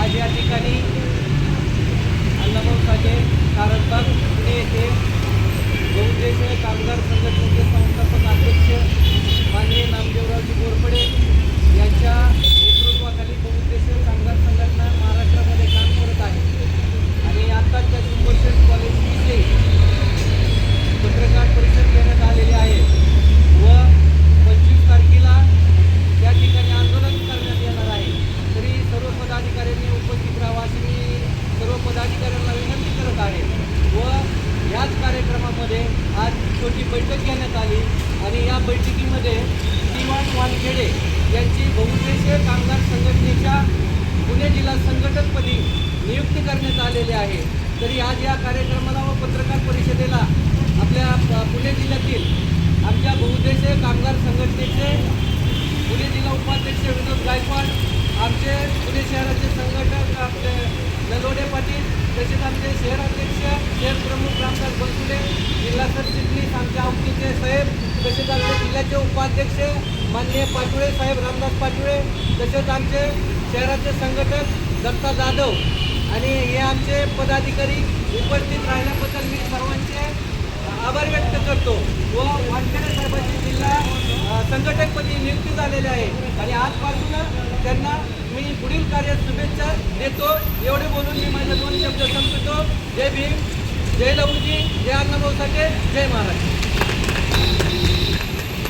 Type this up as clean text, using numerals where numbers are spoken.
आज या ठिकाणी अण्णाभाऊ साठे कारंजबाग पुणे येथे बहुउद्देशीय कामगार संघटनेचे संस्थापक अध्यक्ष माननीय नामदेवरावजी घोरपडे यांच्या नेतृत्वाखाली बहुउद्देशीय कामगार संघटना महाराष्ट्रामध्ये काम करत आहे आणि आत्ताच्या सुपरसेट कॉलेजविषयी पत्रकार परिषद घेण्यात आलेली आहे व 25 तारखेला त्या ठिकाणी आंदोलन करण्यात येणार आहे। तरी सर्व पदाधिकाऱ्यांनी उपस्थित राहावं अशी मी सर्व पदाधिकाऱ्यांना विनंती करत आहे व याच कार्यक्रमामध्ये आज छोटी बैठक घेण्यात आली आणि या बैठकीमध्ये श्रीमान वानखेडे यांची बहुउद्देशीय कामगार संघटनेच्या पुणे जिल्हा संघटकपदी नियुक्ती करण्यात आलेली आहे। तरी आज या कार्यक्रमाला व पत्रकार परिषदेला आपल्या पुणे जिल्ह्यातील आमच्या बहुउद्देशीय कामगार संघटनेचे पुणे जिल्हा उपाध्यक्ष विनोद गायकवाड, आमचे पुणे शहराचे संघटक आपले नलवडे पाटील, तसेच आमचे शहराध्यक्ष शहर प्रमुख रामदास बनसुडे, जिल्हा सरचिटणीस आमच्या आवकीचे साहेब, तसेच आमचे जिल्ह्याचे उपाध्यक्ष माननीय पाटुळे साहेब रामदास पाटुळे, तसेच आमचे शहराचे संघटक दत्ता जाधव आणि हे आमचे पदाधिकारी उपस्थित राहिल्याबद्दल मी सर्वांचे आभार व्यक्त करतो व वानखेडे साहेबांची जिल्हा संघटकपदी नियुक्ती झालेली आहे आणि आजपासून त्यांना मी पुढील कार्यात शुभेच्छा देतो। एवढे बोलून मी माझे 2 शब्द संपवतो। जय भीम, जय लवजी, जय अण्णाभाऊ साठे, जय महाराष्ट्र।